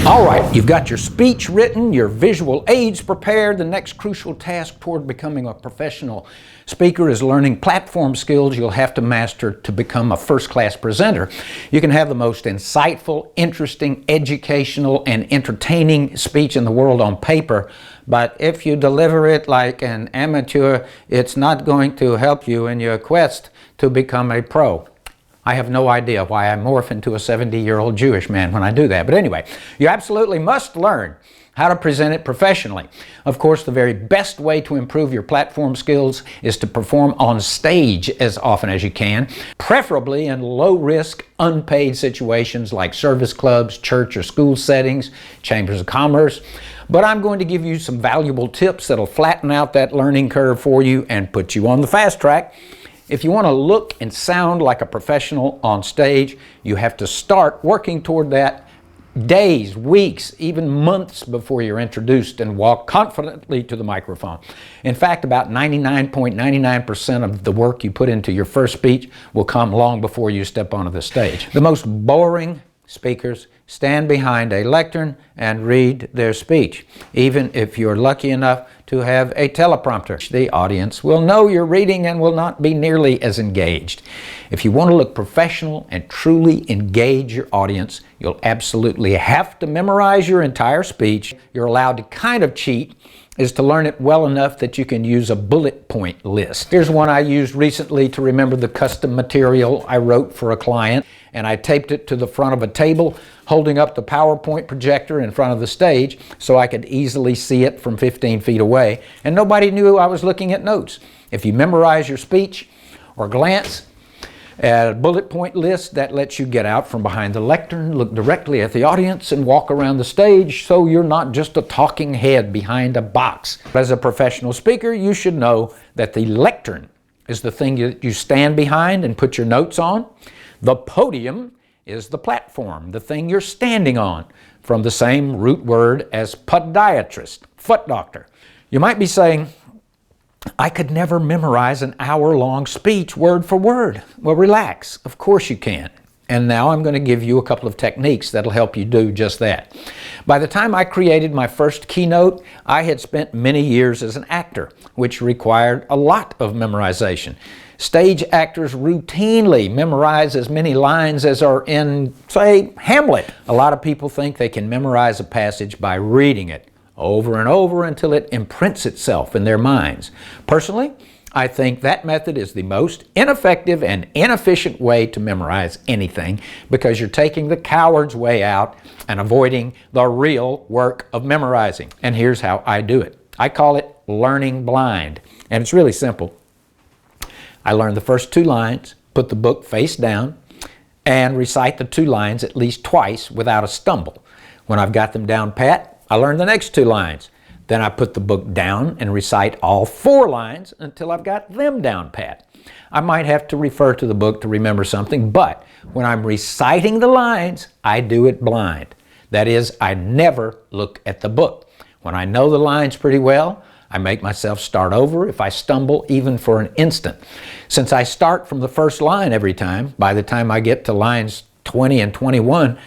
All right, you've got your speech written, your visual aids prepared. The next crucial task toward becoming a professional speaker is learning platform skills you'll have to master to become a first-class presenter. You can have the most insightful, interesting, educational, and entertaining speech in the world on paper, but if you deliver it like an amateur, it's not going to help you in your quest to become a pro. I have no idea why I morph into a 70-year-old Jewish man when I do that. But anyway, you absolutely must learn how to present it professionally. Of course, the very best way to improve your platform skills is to perform on stage as often as you can, preferably in low-risk, unpaid situations like service clubs, church or school settings, chambers of commerce. But I'm going to give you some valuable tips that'll flatten out that learning curve for you and put you on the fast track. If you want to look and sound like a professional on stage, you have to start working toward that days, weeks, even months before you're introduced and walk confidently to the microphone. In fact, about 99.99% of the work you put into your first speech will come long before you step onto the stage. The most boring speakers stand behind a lectern and read their speech, even if you're lucky enough to have a teleprompter. The audience will know you're reading and will not be nearly as engaged. If you want to look professional and truly engage your audience, you'll absolutely have to memorize your entire speech. You're allowed to kind of cheat is to learn it well enough that you can use a bullet point list. Here's one I used recently to remember the custom material I wrote for a client, and I taped it to the front of a table, holding up the PowerPoint projector in front of the stage so I could easily see it from 15 feet away, and nobody knew I was looking at notes. If you memorize your speech or glance at a bullet point list, that lets you get out from behind the lectern, look directly at the audience, and walk around the stage so you're not just a talking head behind a box. As a professional speaker, you should know that the lectern is the thing you stand behind and put your notes on. The podium is the platform, the thing you're standing on, from the same root word as podiatrist, foot doctor. You might be saying, I could never memorize an hour-long speech word for word. Well, relax. Of course you can. And now I'm going to give you a couple of techniques that'll help you do just that. By the time I created my first keynote, I had spent many years as an actor, which required a lot of memorization. Stage actors routinely memorize as many lines as are in, say, Hamlet. A lot of people think they can memorize a passage by reading it over and over until it imprints itself in their minds. Personally, I think that method is the most ineffective and inefficient way to memorize anything because you're taking the coward's way out and avoiding the real work of memorizing. And here's how I do it. I call it learning blind, and it's really simple. I learn the first two lines, put the book face down, and recite the two lines at least twice without a stumble. When I've got them down pat, I learn the next two lines. Then I put the book down and recite all four lines until I've got them down pat. I might have to refer to the book to remember something, but when I'm reciting the lines, I do it blind. That is, I never look at the book. When I know the lines pretty well, I make myself start over if I stumble even for an instant. Since I start from the first line every time, by the time I get to lines 20 and 21,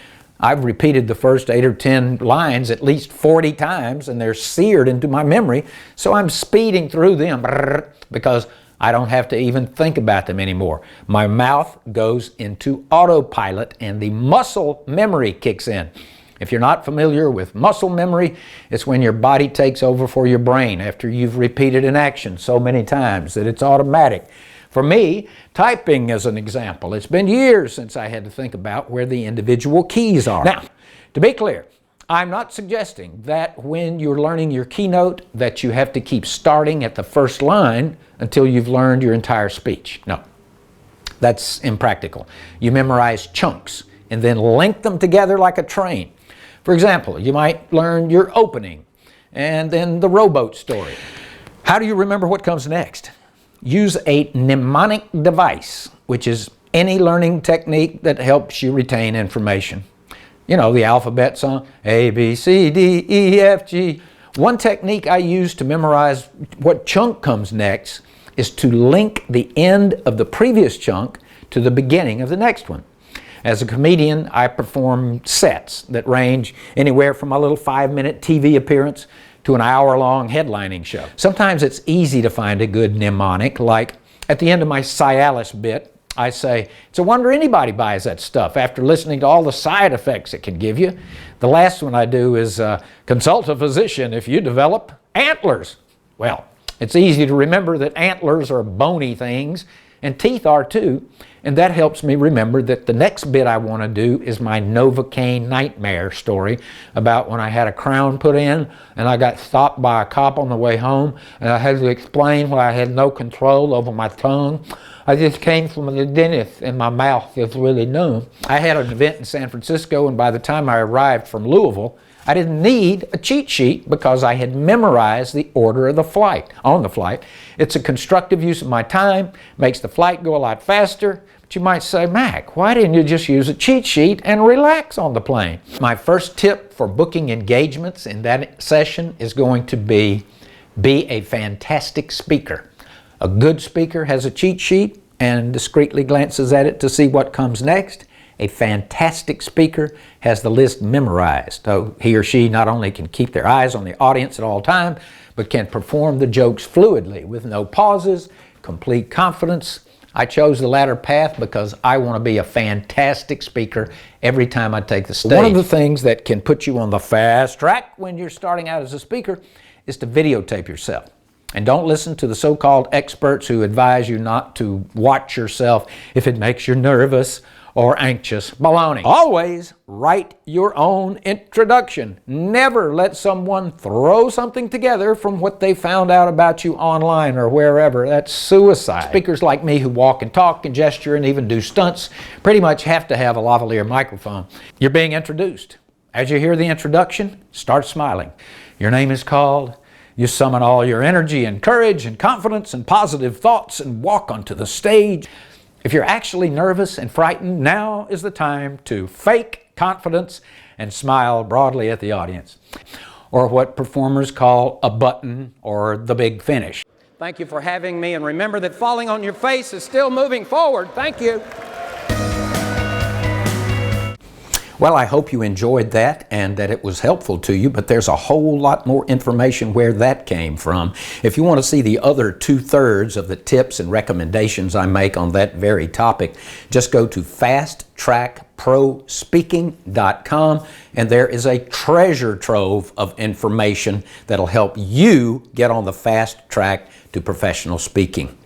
I've repeated the first 8 or 10 lines at least 40 times, and they're seared into my memory, so I'm speeding through them because I don't have to even think about them anymore. My mouth goes into autopilot, and the muscle memory kicks in. If you're not familiar with muscle memory, it's when your body takes over for your brain after you've repeated an action so many times that it's automatic. For me, typing is an example. It's been years since I had to think about where the individual keys are. Now, to be clear, I'm not suggesting that when you're learning your keynote that you have to keep starting at the first line until you've learned your entire speech. No, that's impractical. You memorize chunks and then link them together like a train. For example, you might learn your opening and then the rowboat story. How do you remember what comes next? Use a mnemonic device, which is any learning technique that helps you retain information. You know, the alphabet song, A, B, C, D, E, F, G. One technique I use to memorize what chunk comes next is to link the end of the previous chunk to the beginning of the next one. As a comedian, I perform sets that range anywhere from a little 5-minute TV appearance to an hour-long headlining show. Sometimes it's easy to find a good mnemonic, like at the end of my Cialis bit, I say, it's a wonder anybody buys that stuff after listening to all the side effects it can give you. The last one I do is consult a physician if you develop antlers. Well, it's easy to remember that antlers are bony things, and teeth are too, and that helps me remember that the next bit I want to do is my Novocaine nightmare story about when I had a crown put in and I got stopped by a cop on the way home and I had to explain why I had no control over my tongue. I just came from the dentist and my mouth is really numb. I had an event in San Francisco, and by the time I arrived from Louisville, I didn't need a cheat sheet because I had memorized the order of the flight, on the flight. It's a constructive use of my time, makes the flight go a lot faster. But you might say, Mac, why didn't you just use a cheat sheet and relax on the plane? My first tip for booking engagements in that session is going to be a fantastic speaker. A good speaker has a cheat sheet and discreetly glances at it to see what comes next. A fantastic speaker has the list memorized, so he or she not only can keep their eyes on the audience at all times, but can perform the jokes fluidly with no pauses, complete confidence. I chose the latter path because I want to be a fantastic speaker every time I take the stage. One of the things that can put you on the fast track when you're starting out as a speaker is to videotape yourself. And don't listen to the so-called experts who advise you not to watch yourself if it makes you nervous or anxious. Baloney. Always write your own introduction. Never let someone throw something together from what they found out about you online or wherever. That's suicide. Speakers like me who walk and talk and gesture and even do stunts pretty much have to have a lavalier microphone. You're being introduced. As you hear the introduction, start smiling. Your name is called. You summon all your energy and courage and confidence and positive thoughts and walk onto the stage. If you're actually nervous and frightened, now is the time to fake confidence and smile broadly at the audience, or what performers call a button or the big finish. Thank you for having me, and remember that falling on your face is still moving forward. Thank you. Well, I hope you enjoyed that and that it was helpful to you, but there's a whole lot more information where that came from. If you want to see the other 2/3 of the tips and recommendations I make on that very topic, just go to fasttrackprospeaking.com, and there is a treasure trove of information that'll help you get on the fast track to professional speaking.